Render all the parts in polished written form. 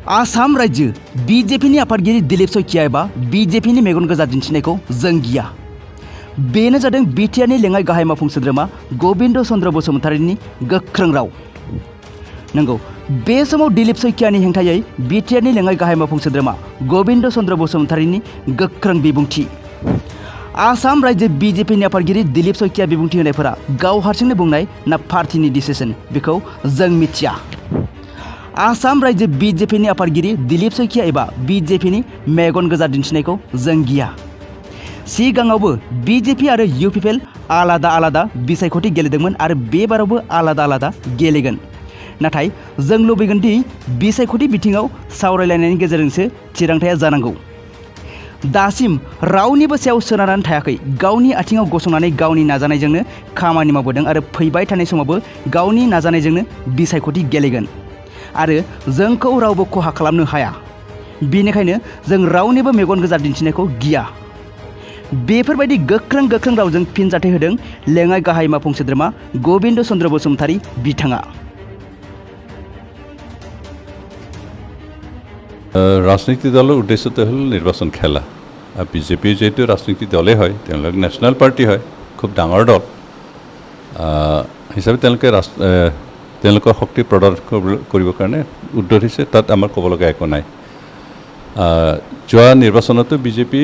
आसाम राज्य बीजेपीनि आफादगिरि दिलीप शइकिया एबा बीजेपीनि मेगन गोजा दिन्थिनायखौ जों गिया। बेनो जादों बिटिआरनि लेङाइ गाहाय मावफुं सोद्रोमा गबिन्द चन्द्र बसुमतारीनि गोख्रों राव। नंगौ, बे समाव दिलीप शइकियानि हेंथायै बिटिआरनि लेङाइ गाहाय मावफुं सोद्रोमा गबिन्द चन्द्र बसुमतारीनि गोख्रों बिबुंथि। आसाम राज्य बीजेपीनि आफादगिरि दिलीप शइकिया बिबुंथि होनायफोरा गाव हारसिंनो बुंनाय ना पार्टीनि डिसिसन बेखौ जों मिथिया। आसाम राज्य बीजेपीनि आफादगिरि दिलीप शइकिया एबा बीजेपीनि मेगन गोजा दिन्थिनायखौ जों गिया। सिगाङावबो बीजेपी आरो इउपिपिएल आलादा आलादा बिसायख'थि गेलेदोंमोन आरो बेबारावबो आलादा आलादा गेलेगोन। नाथाय जों लुबैगोन दि बिसायख'थि बिथिङाव सावरायलायनायनि गेजेरजोंसो थिरांथाया जानांगौ। दासिम रावनिबो सायाव सोनारनानै थायाखै, गावनि आथिङाव गसंनानै गावनि नाजानायजोंनो खामानि मावबोदों आरो फैबाय थानाय समावबो गावनि नाजानायजोंनो बिसायख'थि गेलेगोन आरो जोंखौ रावबो खहा खालामनो हाया। बेनिखायनो जों रावनिबो मेगन गोजा दिन्थिनायखौ गिया। बेफोरबायदि गोख्रों रावजों फिनजाथाय होदों लेङाइ गाहाय मावफुं सोद्रोमा गबिन्द चन्द्र बसुमतारी बिथाङा। राजनीतिक दলৰ উদ্দেশ্যটো হ'ল নিৰ্বাচন খেলা। বিজেপি যেহেতু ৰাজনীতিক দলে হয়, তেওঁলোক নেশ্যনেল পাৰ্টি হয়, খুব ডাঙৰ দল হিচাপে তেওঁলোকৰ শক্তি প্ৰদৰ্শন কৰিবৰ কাৰণে উদ্যত হৈছে, তাত আমাৰ ক'ব লগা একো নাই। যোৱা নিৰ্বাচনতো বিজেপি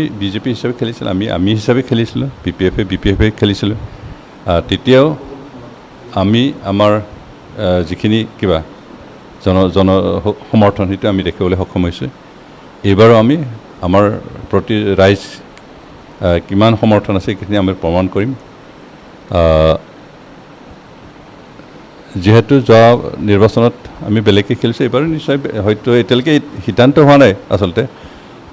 হিচাপে খেলিছিল, আমি হিচাপে খেলিছিলোঁ, বিপিএফে খেলিছিলোঁ। তেতিয়াও আমি আমাৰ যিখিনি কিবা জন সমৰ্থন সেইটো আমি দেখিবলৈ সক্ষম হৈছোঁ। এইবাৰো আমি আমাৰ প্ৰতি ৰাইজ কিমান সমৰ্থন আছে সেইখিনি আমি প্ৰমাণ কৰিম। যিহেতু যোৱা নিৰ্বাচনত আমি বেলেগকৈ খেলিছোঁ, এইবাৰো নিশ্চয় হয়তো এতিয়ালৈকে সিদ্ধান্ত হোৱা নাই আচলতে,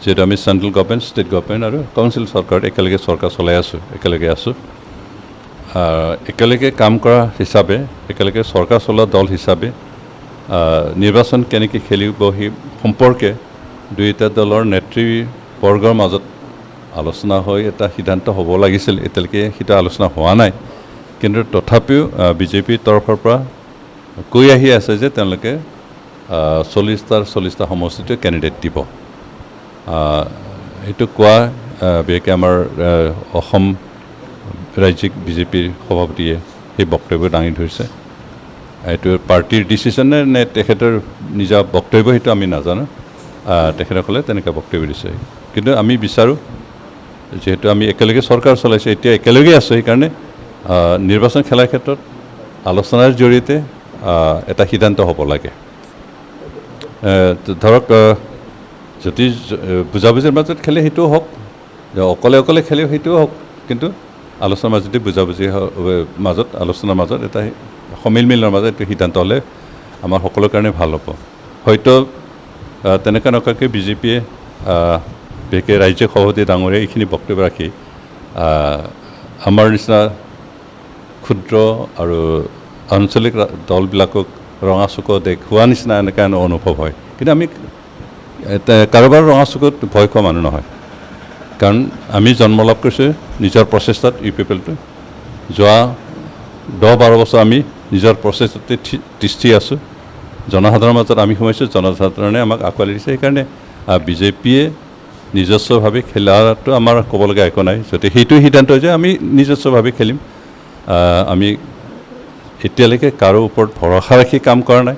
যিহেতু আমি চেণ্ট্ৰেল গভৰ্ণমেণ্ট, ষ্টেট গভৰ্ণমেণ্ট আৰু কাউন্সিল চৰকাৰত একেলগে চৰকাৰ চলাই আছোঁ, একেলগে আছোঁ। একেলগে কাম কৰা হিচাপে, একেলগে চৰকাৰ চলোৱা দল হিচাপে নিৰ্বাচন কেনেকৈ খেলিব সেই সম্পৰ্কে দুয়োটা দলৰ নেতৃবৰ্গৰ মাজত আলোচনা হৈ এটা সিদ্ধান্ত হ'ব লাগিছিল। এতিয়ালৈকে সেইটো আলোচনা হোৱা নাই, কিন্তু তথাপিও বিজেপিৰ তৰফৰ পৰা কৈ আহি আছে যে তেওঁলোকে 40টা সমষ্টিতে কেণ্ডিডেট দিব। এইটো কোৱা বিশেষকৈ আমাৰ অসম ৰাজ্যিক বিজেপিৰ সভাপতিয়ে সেই বক্তব্য দাঙি ধৰিছে। এইটো পাৰ্টিৰ ডিচিশ্যন নে তেখেতৰ নিজা বক্তব্য সেইটো আমি নাজানো। তেখেতসকলে তেনেকৈ বক্তব্য দিছে, কিন্তু আমি বিচাৰোঁ যিহেতু আমি একেলগে চৰকাৰ চলাইছোঁ, এতিয়া একেলগে আছোঁ, সেইকাৰণে নিৰ্বাচন খেলাৰ ক্ষেত্ৰত আলোচনাৰ জৰিয়তে এটা সিদ্ধান্ত হ'ব লাগে। ধৰক যদি বুজাবুজিৰ মাজত খেলে সেইটোও হওক, অকলে খেলে সেইটোও হওক, কিন্তু আলোচনাৰ মাজতে বুজাবুজিৰ মাজত আলোচনাৰ মাজত এটা সমিলমিলৰ মাজত এইটো সিদ্ধান্ত হ'লে আমাৰ সকলোৰ কাৰণে ভাল হ'ব। হয়তো তেনেকুৱা নকৰাকৈ বিজেপিয়ে বিশেষকৈ ৰাজ্যিক সভাপতি ডাঙৰীয়া এইখিনি বক্তব্য ৰাখি আমাৰ নিচিনা ক্ষুদ্ৰ আৰু আঞ্চলিক দলবিলাকক ৰঙা চকুত দেখুওৱা নিচিনা এনেকুৱা অনুভৱ হয়। কিন্তু আমি কাৰোবাৰ ৰঙা চকুত ভয় খোৱা মানুহ নহয়, কাৰণ আমি জন্ম লাভ কৰিছোঁ নিজৰ প্ৰচেষ্টাত। ইউপিপিএলটো যোৱা 10-12 বছৰ আমি নিজৰ প্ৰচেষ্টাতে তিষ্ঠি আছোঁ। জনসাধাৰণৰ মাজত আমি সোমাইছোঁ, জনসাধাৰণে আমাক আঁকোৱালি দিছে। সেইকাৰণে বিজেপিয়ে নিজস্বভাৱে খেলাটো আমাৰ ক'বলগীয়া একো নাই। যদি সেইটো সিদ্ধান্ত যে আমি নিজস্বভাৱে খেলিম, আমি এতিয়ালৈকে কাৰো ওপৰত ভৰসা ৰাখি কাম কৰা নাই,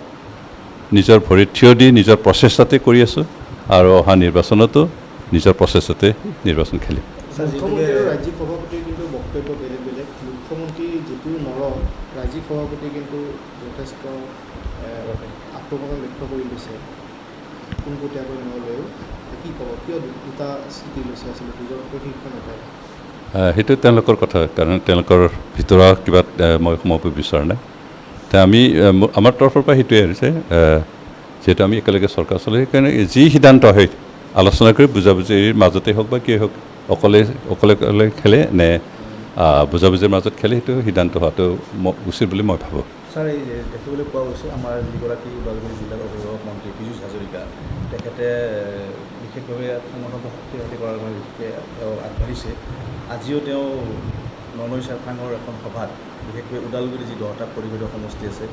নিজৰ ভৰিত থিয় দি নিজৰ প্ৰচেষ্টাতে কৰি আছোঁ আৰু অহা নিৰ্বাচনতো নিজৰ প্ৰচেষ্টাতে নিৰ্বাচন খেলিম। ৰাজ্যিক সভাপতিৰ কিন্তু বক্তব্য বেলেগ। মুখ্যমন্ত্ৰী যিটো নৰম, ৰাজ্যিক সভাপতি কিন্তু যথেষ্ট আক্ৰমণৰ লক্ষ্য কৰি লৈছে পোনপটীয়াকৈ নহ'লেও। কি ক'ব, কিয় দুটা স্থিতি লৈছে আচলতে দুজন শীৰ্ষ নেতাই? সেইটো তেওঁলোকৰ কথা, কাৰণ তেওঁলোকৰ ভিতৰুৱা কিবা মই সোমাব বিচৰা নাই। আমি আমাৰ তৰফৰ পৰা সেইটোৱে হৈছে, যিহেতু আমি একেলগে চৰকাৰ চলাই, সেইকাৰণে যি সিদ্ধান্ত হয় আলোচনা কৰি বুজাবুজিৰ মাজতে হওক বা কিয় হওক, অকলে খেলে নে বুজাবুজিৰ মাজত খেলে, সেইটো সিদ্ধান্ত হোৱাটো উচিত বুলি মই ভাবোঁ। ছাৰ, এই দেখিবলৈ পোৱা গৈছে আমাৰ যিগৰাকী ওদালগুৰি জিলাৰ অভিভাৱক মন্ত্ৰী পীযুষ হাজৰিকা, তেখেতে বিশেষভাৱে সংগঠনটো শক্তিশালী কৰাৰ বাবে তেওঁ আগবাঢ়িছে। আজিও তেওঁ ননৈ চেৰফাঙৰ এখন সভাত, বিশেষকৈ ওদালগুৰি যি 10টা পৰিৱেশ সমষ্টি আছে,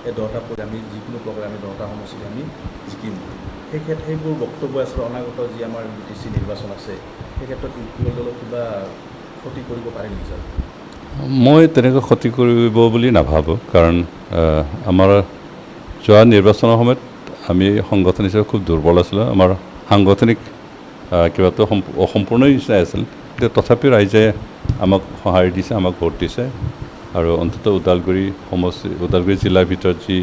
এই 10টা পদে আমি যিকোনো প্ৰকাৰে আমি 10টা সমষ্টিত আমি জিকিম। সেইবোৰ বক্তব্য আছে অনাগত যি আমাৰ BTC নিৰ্বাচন আছে সেই ক্ষেত্ৰত ইউপিএল দলক কিবা ক্ষতি কৰিব পাৰে নেকি ছাৰ? মই তেনেকৈ ক্ষতি কৰিব বুলি নাভাবোঁ, কাৰণ আমাৰ যোৱা নিৰ্বাচনৰ সময়ত আমি সংগঠন হিচাপে খুব দুৰ্বল আছিলোঁ। আমাৰ সাংগঠনিক কিবাটো অসম্পূৰ্ণ নিচিনাই আছিল, কিন্তু তথাপিও ৰাইজে আমাক সঁহাৰি দিছে, আমাক ভোট দিছে। আৰু অন্ততঃ ওদালগুৰি জিলাৰ ভিতৰত যি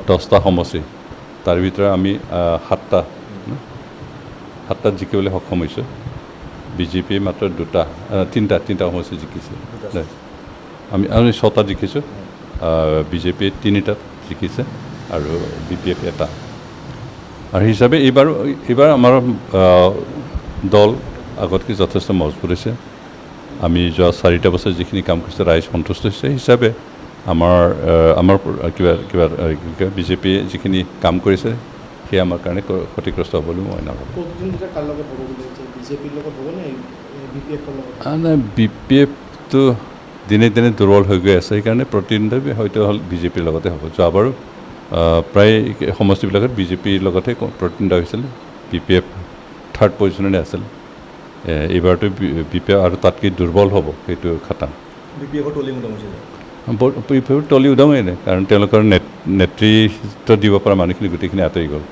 10টা সমষ্টি তাৰ ভিতৰত আমি 7টাত জিকিবলৈ সক্ষম হৈছোঁ। বিজেপি মাত্ৰ তিনিটা সমষ্টি জিকিছে। আমি 6টাত জিকিছোঁ, বিজেপি 3টাত জিকিছে আৰু BPF 1টা। আৰু হিচাপে এইবাৰ আমাৰ দল আগতকৈ যথেষ্ট মজবুত হৈছে। আমি যোৱা 4টা বছৰ যিখিনি কাম কৰিছে ৰাইজ সন্তুষ্ট হৈছে। হিচাপে আমাৰ বিজেপিয়ে যিখিনি কাম কৰিছে সেয়া আমাৰ কাৰণে ক্ষতিগ্ৰস্ত হ'ব বুলি মই নাভাবোঁ। প্ৰতিদ্বন্দ্বিতা কাৰ লগত হ'ব বুলি বিজেপিৰ লগত হ'ব নে BPFৰ লগত? নাই, BPFটো দিনে দিনে দুৰ্বল হৈ গৈ আছে, সেইকাৰণে প্ৰতিদ্বন্দ্বী হয়তো হ'ল বিজেপিৰ লগতে হ'ব। যোৱাবাৰো প্ৰায় সমষ্টিবিলাকত বিজেপিৰ লগতে প্ৰতিদ্বন্দ্বিতা হৈছিল। BPF 3rd পজিশ্যনতে আছিল। এইবাৰতো BPF আৰু তাতকৈ দুৰ্বল হ'ব, সেইটো খাটাং। BPFৰ তলি উদং হৈছে? BPFৰ তলি উদঙেই নাই, কাৰণ তেওঁলোকৰ নেতৃত্ব দিব পৰা মানুহখিনি গোটেইখিনি আঁতৰি গ'ল।